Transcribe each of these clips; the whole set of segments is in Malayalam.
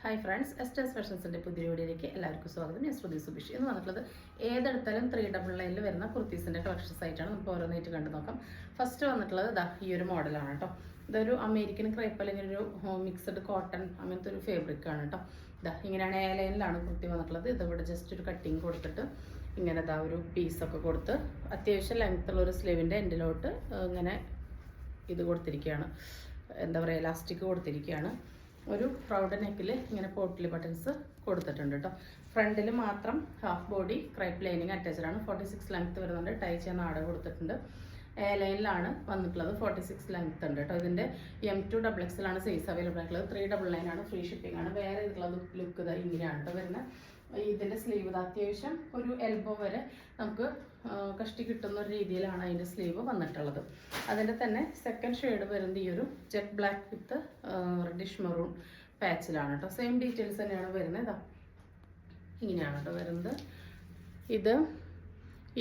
ഹായ് ഫ്രണ്ട്സ്, എസ്റ്റേഴ്സ് ഫാഷൻസിൻ്റെ പുതിയ വീഡിയോയിലേക്ക് എല്ലാവർക്കും സ്വാഗതം. ഞാൻ ശ്രുതി സുബിഷ്. എന്ന് പറഞ്ഞിട്ടുള്ളത് ഏതെടുത്താലും 399 വരുന്ന കുർത്തീസിൻ്റെ കളക്ഷൻസ് ആയിട്ടാണ് നമുക്ക് ഓരോന്നായിട്ട് കണ്ടു നോക്കാം. ഫസ്റ്റ് വന്നിട്ടുള്ളത് ഈ ഒരു മോഡലാണ് കേട്ടോ. ഇതൊരു അമേരിക്കൻ ക്രേപ്പ് അല്ലെങ്കിൽ ഒരു മിക്സഡ് കോട്ടൺ അങ്ങനത്തെ ഒരു ഫാബ്രിക്കാണ് കേട്ടോ. ഇങ്ങനെയാണ് എ ലൈനിലാണ് കുർത്തി വന്നിട്ടുള്ളത്. ഇതിവിടെ ജസ്റ്റ് ഒരു കട്ടിങ് കൊടുത്തിട്ട് ഇങ്ങനെ ഒരു പീസൊക്കെ കൊടുത്ത് അത്യാവശ്യം ലെങ്ത്തുള്ള ഒരു സ്ലീവിൻ്റെ എൻഡിലോട്ട് ഇങ്ങനെ ഇത് കൊടുത്തിരിക്കുകയാണ്, എന്താ പറയുക, ഇലാസ്റ്റിക് കൊടുത്തിരിക്കുകയാണ്. ഒരു റൗണ്ട് നെക്കിൽ ഇങ്ങനെ പോട്ടിലി ബട്ടൺസ് കൊടുത്തിട്ടുണ്ട് കേട്ടോ. ഫ്രണ്ടിൽ മാത്രം half body crepe lining attached ആണ്. 46 ലെങ്ത്ത് വരുന്നുണ്ട്. ടൈ ചെയ്യാൻ നാട കൊടുത്തിട്ടുണ്ട്. എ ലൈനിലാണ് വന്നിട്ടുള്ളത്. 46 ലെങ്ത്ത് ഉണ്ട് കേട്ടോ. ഇതിൻ്റെ M2 XXL ആണ് സൈസ് അവൈലബിൾ ആയിട്ടുള്ളത്. 399 ആണ്. ഫ്രീ ഷിപ്പിംഗ് ആണ്. വേറെ ഇതിലുള്ള ലുക്ക് ഇങ്ങനെയാണ് കേട്ടോ വരുന്നത്. ഇതിൻ്റെ സ്ലീവ് അത്യാവശ്യം ഒരു എൽബോ വരെ നമുക്ക് കഷ്ടി കിട്ടുന്ന ഒരു രീതിയിലാണ് അതിൻ്റെ സ്ലീവ് വന്നിട്ടുള്ളത്. അതിൻ്റെ തന്നെ സെക്കൻഡ് ഷെയ്ഡ് വരുന്നത് ഈ ഒരു jet black with reddish maroon പാച്ചിലാണ് കേട്ടോ. സെയിം ഡീറ്റെയിൽസ് തന്നെയാണ് വരുന്നത്. ഇങ്ങനെയാണ് കേട്ടോ വരുന്നത്. ഇത്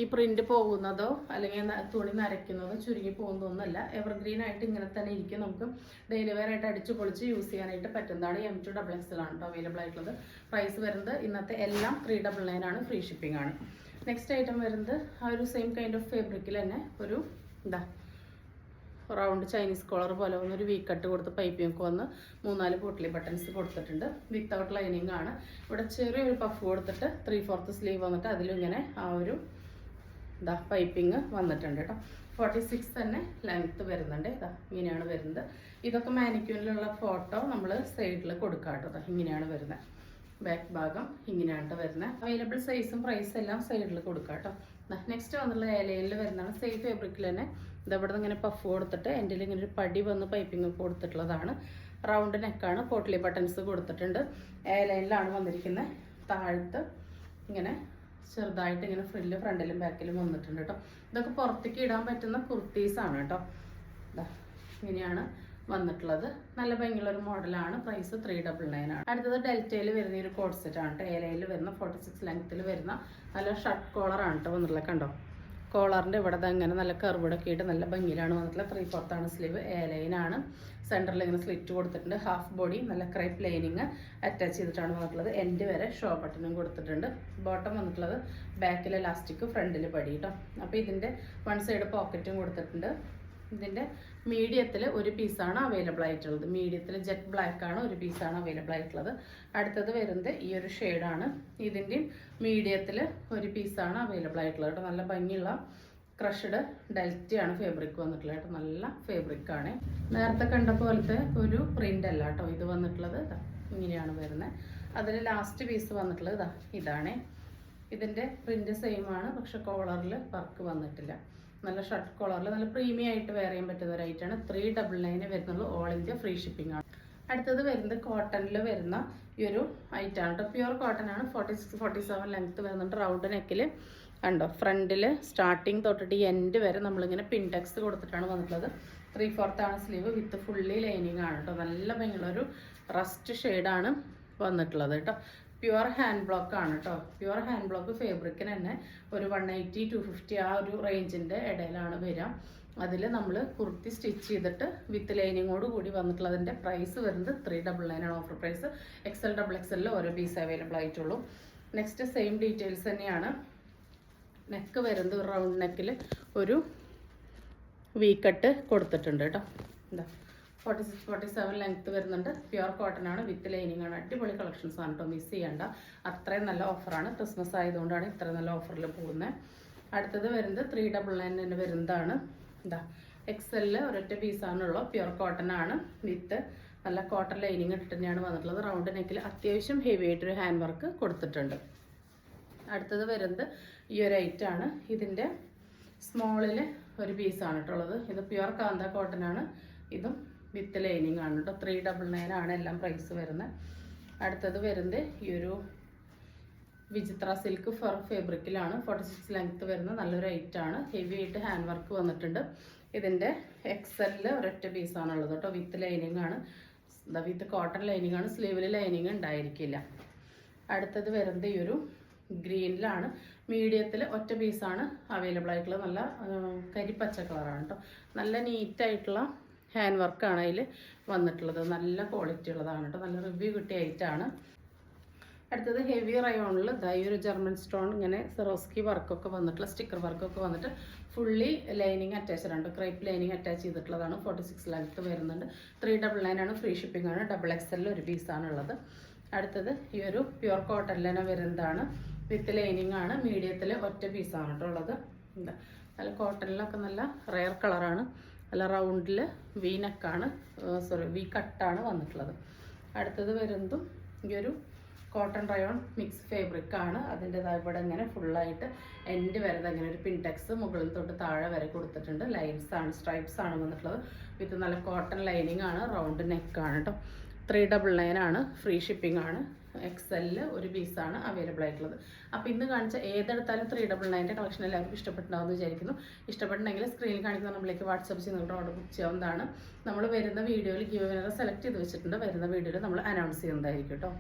ഈ പ്രിന്റ് പോകുന്നതോ അല്ലെങ്കിൽ തുണി നരയ്ക്കുന്നതോ ചുരുങ്ങി പോകുന്നതൊന്നുമല്ല. എവർഗ്രീൻ ആയിട്ട് ഇങ്ങനെ തന്നെ ഇരിക്കും. നമുക്ക് ഡെയിലി വെയർ ആയിട്ട് അടിച്ചു പൊളിച്ച് യൂസ് ചെയ്യാനായിട്ട് പറ്റുന്നതാണ്. M2 XXL ആണ് കേട്ടോ അവൈലബിൾ ആയിട്ടുള്ളത്. പ്രൈസ് വരുന്നത് ഇന്നത്തെ എല്ലാം 399 ആണ്. ഫ്രീ ഷിപ്പിംഗ് ആണ്. നെക്സ്റ്റ് ഐറ്റം വരുന്നത് ആ ഒരു സെയിം കൈൻഡ് ഓഫ് ഫാബ്രിക്കിൽ തന്നെ ഒരു റൗണ്ട് ചൈനീസ് കോളർ പോലെ വന്നൊരു വി കട്ട് കൊടുത്ത് പൈപ്പിംഗ് ഒക്കെ വന്ന് 3-4 പോട്ട്ലി ബട്ടൺസ് കൊടുത്തിട്ടുണ്ട്. വിത്തൗട്ട് ലൈനിങ് ആണ്. ഇവിടെ ചെറിയൊരു പഫ് കൊടുത്തിട്ട് 3/4 സ്ലീവ് വന്നിട്ട് അതിലിങ്ങനെ ആ ഒരു പൈപ്പിംഗ് വന്നിട്ടുണ്ട് കേട്ടോ. 46 തന്നെ ലെങ്ത്ത് വരുന്നുണ്ട്. ഇങ്ങനെയാണ് വരുന്നത്. ഇതൊക്കെ മാനിക്യൂനിലുള്ള ഫോട്ടോ നമ്മൾ സൈഡിൽ കൊടുക്കാം കേട്ടോ. ഇങ്ങനെയാണ് വരുന്നത്. ബാക്ക് ഭാഗം ഇങ്ങനെയാണ് വരുന്നത്. അവൈലബിൾ സൈസും പ്രൈസും എല്ലാം സൈഡിൽ കൊടുക്കാം കേട്ടോ. നെക്സ്റ്റ് വന്നുള്ള ഏലയിൽ വരുന്നതാണ്. സെയിം ഫാബ്രിക്കിൽ തന്നെ ഇതവിടെ നിന്ന് ഇങ്ങനെ പഫ് കൊടുത്തിട്ട് എൻ്റെ ഇങ്ങനെ ഒരു പടി വന്ന് പൈപ്പിംഗ് ഒക്കെ കൊടുത്തിട്ടുള്ളതാണ്. റൗണ്ട് നെക്കാണ്. പോട്ട്ലി ബട്ടൺസ് കൊടുത്തിട്ടുണ്ട്. ഏലയിലാണ് വന്നിരിക്കുന്നത്. താഴത്ത് ഇങ്ങനെ ചെറുതായിട്ട് ഇങ്ങനെ ഫ്രില്ല് ഫ്രണ്ടിലും ബാക്കിലും വന്നിട്ടുണ്ട് കേട്ടോ. ഇതൊക്കെ പുറത്തേക്ക് ഇടാൻ പറ്റുന്ന കുർത്തീസാണ് കേട്ടോ. ഇങ്ങനെയാണ് വന്നിട്ടുള്ളത്. നല്ല ഭംഗിയുള്ള ഒരു മോഡലാണ്. പ്രൈസ് 399 ആണ്. അടുത്തത് ഡെൽറ്റയിൽ വരുന്ന ഒരു കോഡ് സെറ്റ് ആണ് കേട്ടോ. ഏലയിൽ വരുന്ന 46 ലെങ്ത്തിൽ വരുന്ന നല്ല ഷർട്ട് കോളറാണ് കേട്ടോ വന്നിട്ടുള്ളത്. കണ്ടോ, കോളറിൻ്റെ ഇവിടെ ഇങ്ങനെ നല്ല കർവിടൊക്കെ ആയിട്ട് നല്ല ഭംഗിയിലാണ് വന്നിട്ടുള്ളത്. 3/4 ആണ് സ്ലീവ്. എ ലൈനാണ്. സെൻറ്ററിൽ ഇങ്ങനെ സ്ലിറ്റ് കൊടുത്തിട്ടുണ്ട്. ഹാഫ് ബോഡി നല്ല ക്രൈപ്പ് ലൈനിങ് അറ്റാച്ച് ചെയ്തിട്ടാണ് വന്നിട്ടുള്ളത്. എൻഡ് വരെ ഷോ ബട്ടണും കൊടുത്തിട്ടുണ്ട്. ബോട്ടം വന്നിട്ടുള്ളത് ബാക്കിൽ ഇലാസ്റ്റിക്, ഫ്രണ്ടിൽ പടി കേട്ടോ. അപ്പോൾ ഇതിൻ്റെ വൺ സൈഡ് പോക്കറ്റും കൊടുത്തിട്ടുണ്ട്. ഇതിൻ്റെ മീഡിയത്തിൽ ഒരു പീസാണ് അവൈലബിൾ ആയിട്ടുള്ളത്. മീഡിയത്തിൽ ജെറ്റ് ബ്ലാക്ക് ആണ് ഒരു പീസാണ് അവൈലബിൾ ആയിട്ടുള്ളത്. അടുത്തത് വരുന്നത് ഈ ഒരു ഷെയ്ഡാണ്. ഇതിൻ്റെയും മീഡിയത്തിൽ ഒരു പീസാണ് അവൈലബിൾ ആയിട്ടുള്ളത് കേട്ടോ. നല്ല ഭംഗിയുള്ള ക്രഷ്ഡ് ഡെൽറ്റയാണ് ഫാബ്രിക് വന്നിട്ടുള്ളത് കേട്ടോ. നല്ല ഫാബ്രിക്കാണ്. നേരത്തെ കണ്ട പോലത്തെ ഒരു പ്രിൻ്റ് അല്ല കേട്ടോ ഇത് വന്നിട്ടുള്ളത്. ഇങ്ങനെയാണ് വരുന്നത്. അതിൽ ലാസ്റ്റ് പീസ് വന്നിട്ടുള്ളത് ഇതാണ്. ഇതിൻ്റെ പ്രിൻ്റ് സെയിം ആണ്, പക്ഷെ കോളറിൽ വർക്ക് വന്നിട്ടില്ല. നല്ല ഷർട്ട് കോളറിൽ നല്ല പ്രീമിയം ആയിട്ട് വെയർ ചെയ്യാൻ പറ്റുന്ന ഒരു ഐറ്റാണ്. 399 വരുന്നുള്ളൂ. ഓൾ ഇന്ത്യ ഫ്രീ ഷിപ്പിംഗ് ആണ്. അടുത്തത് വരുന്നത് കോട്ടണിൽ വരുന്ന ഈ ഒരു ഐറ്റാണ് കേട്ടോ. പ്യുവർ കോട്ടൺ ആണ്. 46-47 ലെങ്ത്ത് വരുന്നുണ്ട്. റൗണ്ട് നെക്കിൽ കണ്ടോ, ഫ്രണ്ടിൽ സ്റ്റാർട്ടിങ് തൊട്ടിട്ട് ഈ എൻഡ് വരെ നമ്മളിങ്ങനെ പിൻടെക്സ് കൊടുത്തിട്ടാണ് വന്നിട്ടുള്ളത്. 3/4 ആണ് സ്ലീവ് വിത്ത് ഫുള്ളി ലൈനിങ് ആണ് കേട്ടോ. നല്ല ഭംഗിയുള്ള ഒരു റസ്റ്റ് ഷെയ്ഡാണ് വന്നിട്ടുള്ളത് കേട്ടോ. പ്യുവർ ഹാൻഡ് ബ്ലോക്ക് ആണ് കേട്ടോ. പ്യുവർ ഹാൻഡ് ബ്ലോക്ക് ഫാബ്രിക്കിന് തന്നെ ഒരു 180-250 ആ ഒരു റേഞ്ചിൻ്റെ ഇടയിലാണ് വരിക. അതിൽ നമ്മൾ കുർത്തി സ്റ്റിച്ച് ചെയ്തിട്ട് വിത്ത് ലൈനിങ്ങോട് കൂടി വന്നിട്ടുള്ളതിൻ്റെ പ്രൈസ് വരുന്നത് 399 ആണ്. Offer price. XL XXL ഓരോ പീസ് അവൈലബിൾ ആയിട്ടുള്ളൂ. നെക്സ്റ്റ് സെയിം ഡീറ്റെയിൽസ് തന്നെയാണ്. നെക്ക് വരുന്നത് ഒരു റൗണ്ട് നെക്കിൽ ഒരു വി കട്ട് കൊടുത്തിട്ടുണ്ട് കേട്ടോ. 46-47 ലെങ്ത്ത് വരുന്നുണ്ട്. പ്യുവർ കോട്ടൺ ആണ് വിത്ത് ലൈനിങ് ആണ്. അടിപൊളി കളക്ഷൻസ് ആണ് കേട്ടോ. മിസ് ചെയ്യണ്ട. അത്രയും നല്ല ഓഫറാണ്. ക്രിസ്മസ് ആയതുകൊണ്ടാണ് ഇത്ര നല്ല ഓഫറിൽ പോകുന്നത്. അടുത്തത് വരുന്നത് 399 തന്നെ വരുന്നതാണ്. XL ഒരൊറ്റ പീസാണുള്ളൂ. പ്യുവർ കോട്ടൺ ആണ് വിത്ത് നല്ല കോട്ടൺ ലൈനിങ് ഇട്ടിട്ട് തന്നെയാണ് വന്നിട്ടുള്ളത്. റൗണ്ട് നെക്കിൽ അത്യാവശ്യം ഹെവി ആയിട്ടൊരു ഹാൻഡ് വർക്ക് കൊടുത്തിട്ടുണ്ട്. അടുത്തത് വരുന്നത് ഈ ഒരു ഐറ്റാണ്. ഇതിൻ്റെ സ്മോളിൽ ഒരു പീസാണ് കേട്ടോ ഉള്ളത്. ഇത് പ്യുവർ കാന്ത കോട്ടൺ ആണ്. ഇതും വിത്ത് ലൈനിങ് ആണ് കേട്ടോ. 399 ആണ് എല്ലാം പ്രൈസ് വരുന്നത്. അടുത്തത് വരുന്നത് ഈ ഒരു വിചിത്ര സിൽക്ക് ഫർ ഫാബ്രിക്കിലാണ്. 46 ലെങ്ത്ത് വരുന്ന നല്ലൊരു ഐറ്റാണ്. ഹെവി ആയിട്ട് ഹാൻഡ് വർക്ക് വന്നിട്ടുണ്ട്. ഇതിൻ്റെ XL ഒരൊറ്റ പീസാണുള്ളത് കേട്ടോ. വിത്ത് ലൈനിങ് ആണ്. വിത്ത് കോട്ടൺ ലൈനിങ് ആണ്. സ്ലീവിൽ ലൈനിങ് ഉണ്ടായിരിക്കില്ല. അടുത്തത് വരുന്നത് ഈ ഒരു ഗ്രീനിലാണ്. മീഡിയത്തിൽ ഒറ്റ പീസാണ് അവൈലബിൾ ആയിട്ടുള്ളത്. നല്ല കരിപ്പച്ച കളറാണ് കേട്ടോ. നല്ല നീറ്റായിട്ടുള്ള ഹാൻഡ് വർക്കാണ് അതിൽ വന്നിട്ടുള്ളത്. നല്ല ക്വാളിറ്റി ഉള്ളതാണ് കേട്ടോ, നല്ല റിവ്യൂ കിട്ടിയ ഐറ്റാണ്. അടുത്തത് ഹെവി റയോണിൽ ഈ ഒരു ജർമ്മൻ സ്റ്റോൺ ഇങ്ങനെ സെറോസ്കി വർക്കൊക്കെ വന്നിട്ടുള്ള സ്റ്റിക്കർ വർക്കൊക്കെ വന്നിട്ട് ഫുള്ളി ലൈനിങ് അറ്റാച്ച്ഡ് ആണ്, ക്രേപ്പ് ലൈനിങ് അറ്റാച്ച് ചെയ്തിട്ടുള്ളതാണ്. 46 ലെങ്ത്ത് വരുന്നുണ്ട്. 399 ആണ്, ഫ്രീ ഷിപ്പിംഗ് ആണ്. XXL ഒരു പീസാണ് ഉള്ളത്. അടുത്തത് ഈ ഒരു പ്യുർ കോട്ടൺ ലൈന വരുന്നതാണ്, വിത്ത് ലൈനിങ് ആണ്. മീഡിയത്തിൽ ഒറ്റ പീസാണ് കേട്ടോ ഉള്ളത്. നല്ല കോട്ടണിലൊക്കെ നല്ല റെയർ കളറാണ്. നല്ല റൗണ്ടിൽ വി നെക്കാണ്, വി കട്ടാണ് വന്നിട്ടുള്ളത്. അടുത്തത് വരുന്നതും ഈ ഒരു കോട്ടൺ റയോൺ മിക്സ് ഫാബ്രിക് ആണ്. അതിൻ്റെതായ ഇവിടെ ഇങ്ങനെ ഫുള്ളായിട്ട് എൻഡ് വരെ അങ്ങനെ ഒരു പിൻടെക്സ് മുകളിൽ തൊട്ട് താഴെ വരെ കൊടുത്തിട്ടുണ്ട്. ലൈൻസ് ആണ്, സ്ട്രൈപ്സ് ആണ് വന്നിട്ടുള്ളത്. വിത്ത് നല്ല കോട്ടൺ ലൈനിങ് ആണ്, റൗണ്ട് നെക്കാണ് കേട്ടോ. 399 ആണ്, ഫ്രീ ഷിപ്പിംഗ് ആണ്. XL ഒരു പീസാണ് അവൈലബിൾ ആയിട്ടുള്ളത്. അപ്പോൾ ഇന്ന് കാണിച്ച ഏതെടുത്താലും 399 കളക്ഷൻ എല്ലാവർക്കും ഇഷ്ടപ്പെട്ടുണ്ടാവുമെന്ന് വിചാരിക്കുന്നു. ഇഷ്ടപ്പെട്ടുണ്ടെങ്കിൽ സ്ക്രീനിൽ കാണിക്കുന്ന നമ്മളിലേക്ക് വാട്സപ്പ് ചെയ്ത് നിങ്ങളുടെ ഓർഡർ ബുക്ക് ചെയ്യാവുന്നതാണ്. നമ്മൾ വരുന്ന വീഡിയോയിൽ ഗിവ് വിന്നറെ സെലക്ട് ചെയ്ത് വെച്ചിട്ടുണ്ട്. വരുന്ന വീഡിയോയിൽ നമ്മൾ അനൗൺസ് ചെയ്യുന്നതായിരിക്കും കേട്ടോ.